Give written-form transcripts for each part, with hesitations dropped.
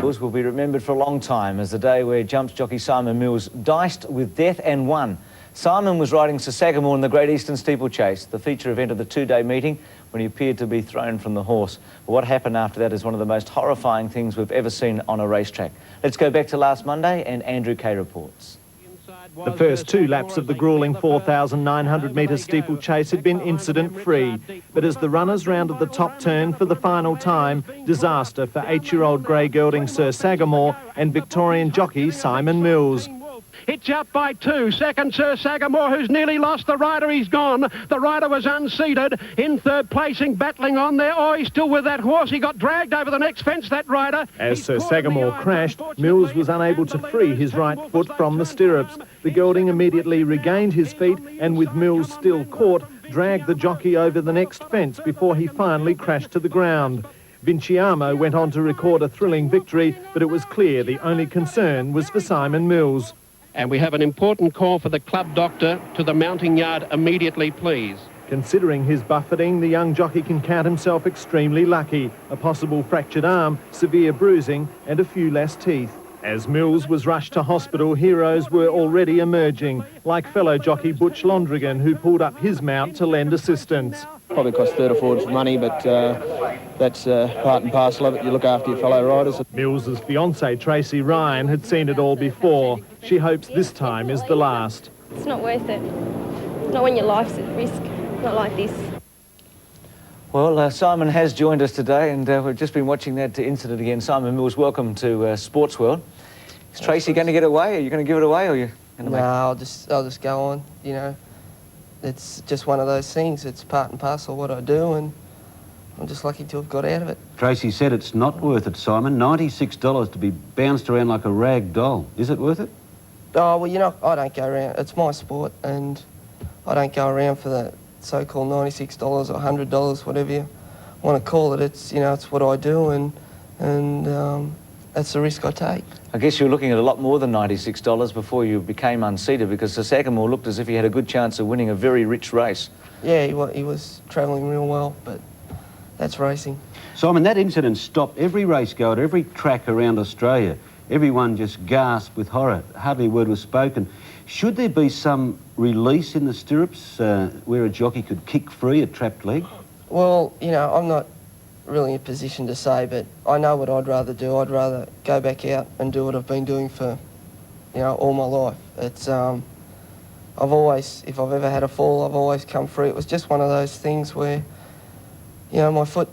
Will be remembered for a long time as the day where jumps jockey Simon Mills diced with death and won. Simon was riding Sagamore in the Great Eastern Steeplechase, the feature event of the two-day meeting, when he appeared to be thrown from the horse. But what happened after that is one of the most horrifying things we've ever seen on a racetrack. Let's go back to last Monday and Andrew Kay reports. The first two laps of the gruelling 4,900-metre steeplechase had been incident-free, but as the runners rounded the top turn for the final time, disaster for 8-year-old grey gelding Sir Sagamore and Victorian jockey Simon Mills. It's out by 2. Second, Sir Sagamore, who's nearly lost the rider. He's gone. The rider was unseated. In third placing, battling on there. Oh, he's still with that horse. He got dragged over the next fence, that rider. As Sir Sagamore crashed, Mills was unable to free his right foot from the stirrups. The gelding immediately regained his feet and, with Mills still caught, dragged the jockey over the next fence before he finally crashed to the ground. Vinciamo went on to record a thrilling victory, but it was clear the only concern was for Simon Mills. And we have an important call for the club doctor to the mounting yard immediately, please. Considering his buffeting, the young jockey can count himself extremely lucky. A possible fractured arm, severe bruising and a few less teeth. As Mills was rushed to hospital, heroes were already emerging, like fellow jockey Butch Londrigan, who pulled up his mount to lend assistance. Probably cost third or fourth money, but that's part and parcel of it. You look after your fellow riders. Mills's fiancée, Tracy Ryan, had seen it all before. She hopes this time is the last. It's not worth it. Not when your life's at risk. Not like this. Well, Simon has joined us today, and we've just been watching that incident again. Simon Mills, welcome to Sports World. Is Tracy going to get away? Are you going to give it away, or are you going to make... No, I'll just go on, you know. It's just one of those things. It's part and parcel of what I do, and I'm just lucky to have got out of it. Tracy said it's not worth it, Simon. $96 to be bounced around like a rag doll. Is it worth it? Oh, well, you know, I don't go around. It's my sport, and I don't go around for the so-called $96 or $100, whatever you want to call it. It's, you know, it's what I do, and that's the risk I take. I guess you were looking at a lot more than $96 before you became unseated, because Sir Sagamore looked as if he had a good chance of winning a very rich race. Yeah, he was travelling real well, but that's racing. Simon, that incident stopped every race go at every track around Australia. Everyone just gasped with horror. Hardly a word was spoken. Should there be some release in the stirrups where a jockey could kick free a trapped leg? Well, you know, I'm not really in a position to say, but I know what I'd rather do. I'd rather go back out and do what I've been doing for, you know, all my life. It's, I've always, if I've ever had a fall, I've always come free. It was just one of those things where, you know, my foot,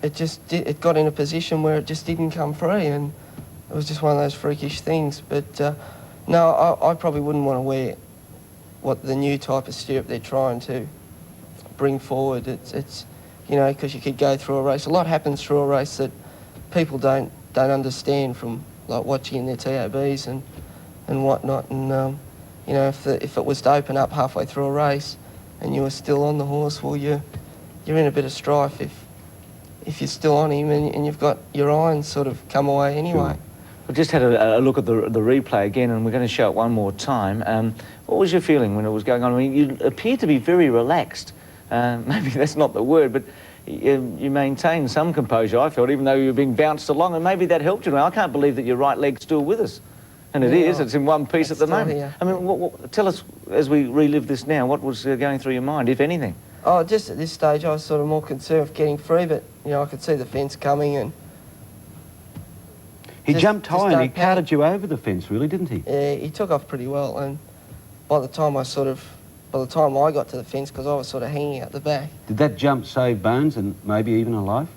it got in a position where it just didn't come free, and it was just one of those freakish things. But no, I probably wouldn't want to wear what the new type of stirrup they're trying to bring forward. It's you know, because you could go through a race. A lot happens through a race that people don't understand from, like, watching their TABs and whatnot. And you know, if it was to open up halfway through a race and you were still on the horse, well, you're in a bit of strife if you're still on him and you've got your irons sort of come away anyway. We've just had a look at the replay again, and we're going to show it one more time. What was your feeling when it was going on? I mean, you appeared to be very relaxed. Maybe that's not the word, but you maintained some composure, I felt, even though you were being bounced along, and maybe that helped you. I can't believe that your right leg's still with us. And it is, it's in one piece at the moment. Here. I mean, tell us, as we relive this now, what was going through your mind, if anything? Oh, just at this stage, I was sort of more concerned with getting free, but, you know, I could see the fence coming, and... He jumped high and he carted you over the fence, really, didn't he? Yeah, he took off pretty well, and by the time I got to the fence, because I was sort of hanging out the back. Did that jump save bones and maybe even a life?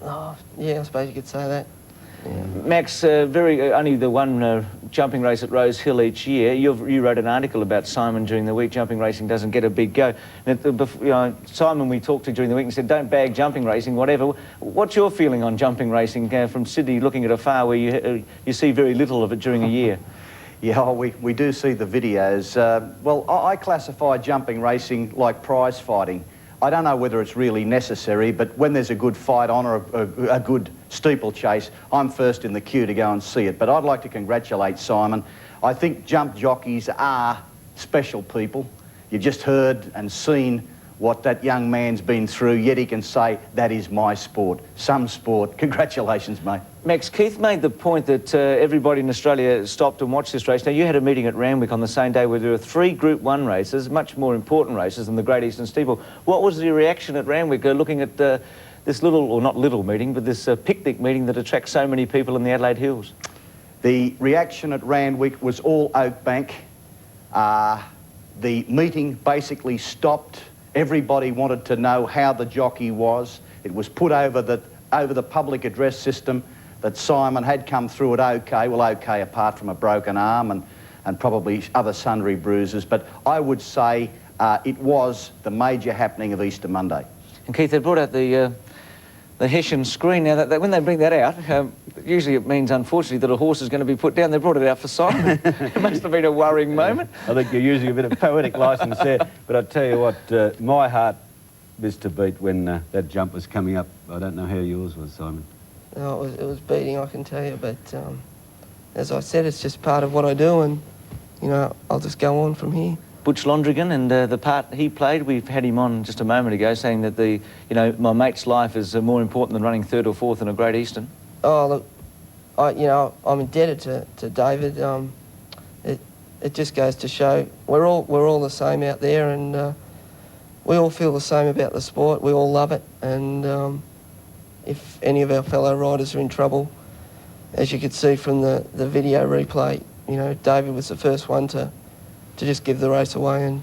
Oh, yeah, I suppose you could say that. Yeah. Max, only the one jumping race at Rose Hill each year. You wrote an article about Simon during the week. Jumping racing doesn't get a big go. Simon we talked to during the week and said, don't bag jumping racing, whatever. What's your feeling on jumping racing from Sydney, looking at afar, where you see very little of it during a year? Yeah, we do see the videos. Well, I classify jumping racing like prize fighting. I don't know whether it's really necessary, but when there's a good fight on or a good steeplechase, I'm first in the queue to go and see it. But I'd like to congratulate Simon. I think jump jockeys are special people. You just heard and seen what that young man's been through, yet he can say, that is my sport. Some sport. Congratulations, mate. Max, Keith made the point that everybody in Australia stopped and watched this race. Now, you had a meeting at Randwick on the same day where there were 3 Group 1 races, much more important races than the Great Eastern Steeple. What was your reaction at Randwick looking at this little, or not little meeting, but this picnic meeting that attracts so many people in the Adelaide Hills? The reaction at Randwick was all Oakbank. The meeting basically stopped. Everybody wanted to know how the jockey was. It was put over the public address system that Simon had come through it okay. Well, okay, apart from a broken arm and probably other sundry bruises. But I would say it was the major happening of Easter Monday. And Keith, they brought out the Hessian screen. Now, when they bring that out, usually it means, unfortunately, that a horse is going to be put down. They brought it out for Simon. It must have been a worrying moment. I think you're using a bit of poetic licence there. But I tell you what, my heart missed a beat when that jump was coming up. I don't know how yours was, Simon. No, it was beating, I can tell you. But as I said, it's just part of what I do, and you know, I'll just go on from here. Butch Londrigan and the part he played, we've had him on just a moment ago saying that my mate's life is more important than running 3rd or 4th in a Great Eastern. Oh, look, I'm indebted to David. It just goes to show we're all the same out there, and we all feel the same about the sport. We all love it, and if any of our fellow riders are in trouble, as you could see from the video replay, you know, David was the first one to just give the race away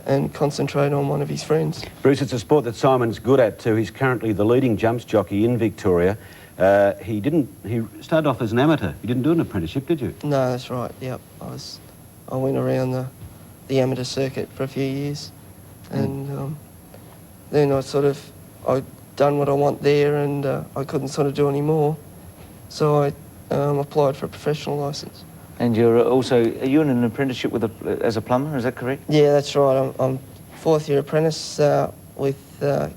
and concentrate on one of his friends. Bruce, it's a sport that Simon's good at too. He's currently the leading jumps jockey in Victoria. He started off as an amateur. You didn't do an apprenticeship, did you? No, that's right, yep. I went around the amateur circuit for a few years, and then I'd done what I want there, and I couldn't sort of do any more, so I applied for a professional licence. And are you in an apprenticeship as a plumber, is that correct? Yeah, that's right. I'm 4th year apprentice with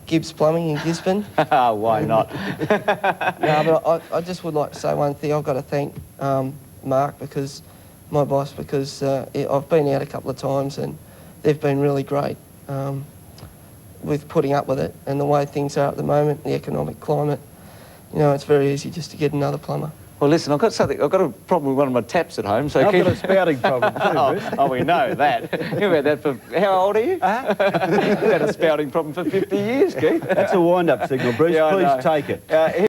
Gibbs Plumbing in Gisborne. Why not? No, but I just would like to say one thing. I've got to thank Mark, my boss, because I've been out a couple of times and they've been really great with putting up with it, and the way things are at the moment, the economic climate, you know, it's very easy just to get another plumber. Well, listen, I've got a problem with one of my taps at home, so I've got a spouting problem too, Bruce. Oh, we know that. You've had that for... How old are you? You've had a spouting problem for 50 years, Keith. That's a wind-up signal, Bruce. Yeah, Please take it.